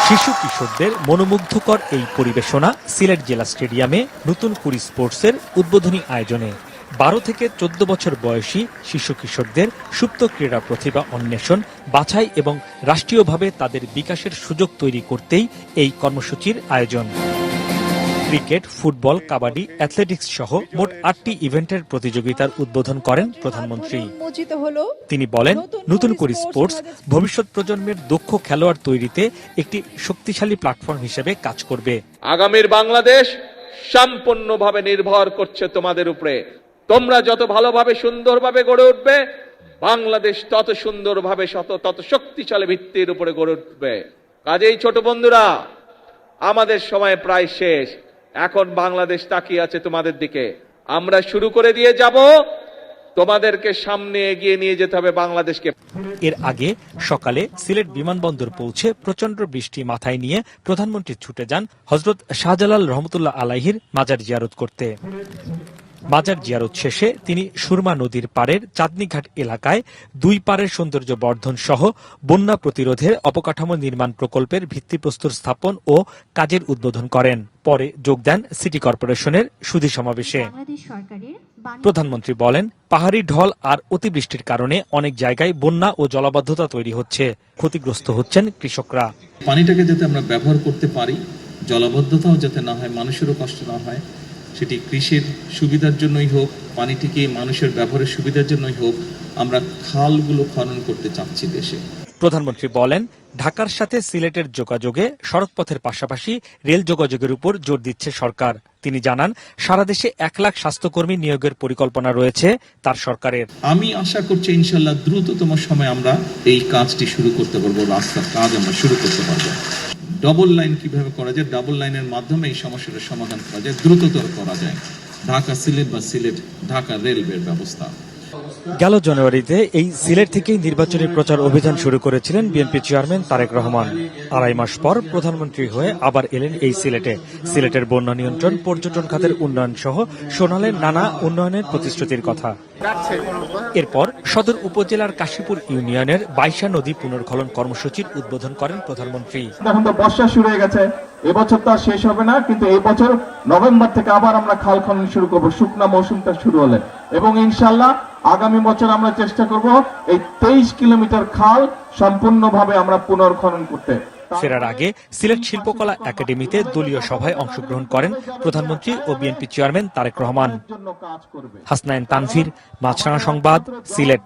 শিশু কিশোরদের মনোমুগ্ধকর এই পরিবেশনা সিলেট জেলা স্টেডিয়ামে নতুন কুড়ি স্পোর্টসের উদ্বোধনী আয়োজনে 12 থেকে 14 বছর বয়সী শিশু কিশোরদের সুপ্ত ক্রীড়া প্রতিভা অন্বেষণ, বাছাই এবং রাষ্ট্রীয়ভাবে তাদের বিকাশের সুযোগ তৈরি করতেই এই কর্মসূচির আয়োজন। ক্রিকেট, ফুটবল, কাবাডি, অ্যাথলেটিক্স সহ মোট 8টি ইভেন্টের প্রতিযোগিতার উদ্বোধন করেন প্রধানমন্ত্রী। তিনি বলেন, নতুন করে স্পোর্টস ভবিষ্যৎ প্রজন্মের দক্ষ খেলোয়াড় তৈরিতে একটি শক্তিশালী প্ল্যাটফর্ম হিসেবে কাজ করবে। আগামীর বাংলাদেশ সম্পূর্ণভাবে নির্ভর করছে তোমাদের উপরে। তোমরা যত ভালোভাবে সুন্দরভাবে গড়ে উঠবে, বাংলাদেশ তত সুন্দরভাবে তত শক্তিশালী ভিত্তির উপরে গড়ে উঠবে। কাজেই ছোট বন্ধুরা, আমাদের সময় প্রায় শেষ। এখন বাংলাদেশ তাকিয়ে আছে তোমাদের দিকে। আমরা শুরু করে দিয়ে যাব, তোমাদেরকে সামনে এগিয়ে নিয়ে যেতে হবে বাংলাদেশকে। এর আগে সকালে সিলেট বিমানবন্দর পৌঁছে প্রচন্ড বৃষ্টি মাথায় নিয়ে প্রধানমন্ত্রী ছুটে যান হযরত শাহজালাল রহমতুল্লাহ আলাইহির মাজার জিয়ারত করতে। মাজার জিয়ারত শেষে তিনি সুরমা নদীর পাড়ের চাঁদনীঘাট এলাকায় দুই পাড়ের সৌন্দর্য বর্ধন সহ বন্যা প্রতিরোধের অবকাঠামো নির্মাণ প্রকল্পের ভিত্তিপ্রস্তর স্থাপন ও কাজের উদ্বোধন করেন। পরে যোগ দেন সিটি কর্পোরেশনের সুধী সমাবেশে। প্রধানমন্ত্রী বলেন, পাহাড়ি ঢল আর অতিবৃষ্টির কারণে অনেক জায়গায় বন্যা ও জলাবদ্ধতা তৈরি হচ্ছে, ক্ষতিগ্রস্ত হচ্ছেন কৃষকরা। পানিটাকে যাতে আমরা ব্যবহার করতে পারি, জলাবদ্ধতাও যাতে না হয়, মানুষেরও কষ্ট না হয়, সেটি কৃষির সুবিধার জন্যই হোক, পানিটিকে মানুষের ব্যবহারের সুবিধার জন্যই হোক, আমরা খালগুলো খনন করতে চাচ্ছি দেশে। প্রধানমন্ত্রী বলেন, ঢাকার সাথে সিলেটের যোগাযোগে সড়কপথের পাশাপাশি রেল যোগাযোগের উপর জোর দিচ্ছে সরকার। তিনি জানান, সারা দেশে 1 লাখ স্বাস্থ্যকর্মী নিয়োগের পরিকল্পনা রয়েছে তার সরকারের। আমি আশা করছি ইনশাল্লাহ দ্রুততম সময়ে আমরা এই কাজটি শুরু করতে পারবো, রাস্তার কাজ আমরা শুরু করতে পারবো। ডবল লাইন কিভাবে করা যায়, ডাবল লাইনের মাধ্যমে এই সমস্যাটার সমাধান করা যায়, দ্রুততর করা যায়। ঢাকা সিলেট বা সিলেট ঢাকা রেলওয়ের ব্যবস্থা। গেল জানুয়ারিতে এই সিলেট থেকেই নির্বাচনী প্রচার অভিযান শুরু করেছিলেন বিএনপি চেয়ারম্যান তারেক রহমান। 2.5 মাস পর প্রধানমন্ত্রী হয়ে আবার এলেন এই সিলেটে। সিলেটের বন্যা নিয়ন্ত্রণ, পর্যটন খাতের উন্নয়ন সহ শোনালেন নানা উন্নয়নের প্রতিশ্রুতির কথা। এরপর সদর উপজেলার কাশীপুর ইউনিয়নের বাইশা নদী পুনর্খনন কর্মসূচির উদ্বোধন করেন প্রধানমন্ত্রী। এখন তো বর্ষা শুরু হয়ে গেছে, এবছর তো আর শেষ হবে না, কিন্তু এই বছর নভেম্বর থেকে আবার আমরা খাল খনন শুরু করব, শুকনা মৌসুমটা শুরু হলে, এবং ইনশাআল্লাহ আগামী বছর আমরা চেষ্টা করব এই 23 কিলোমিটার খাল সম্পূর্ণভাবে আমরা পুনর্খনন করতে। ফেরার আগে সিলেট শিল্পকলা একাডেমিতে দলীয় সভায় অংশগ্রহণ করেন প্রধানমন্ত্রী ও বিএনপি চেয়ারম্যান তারেক রহমান। হাসনাইন তানভীর, মাছরাঙা সংবাদ, সিলেট।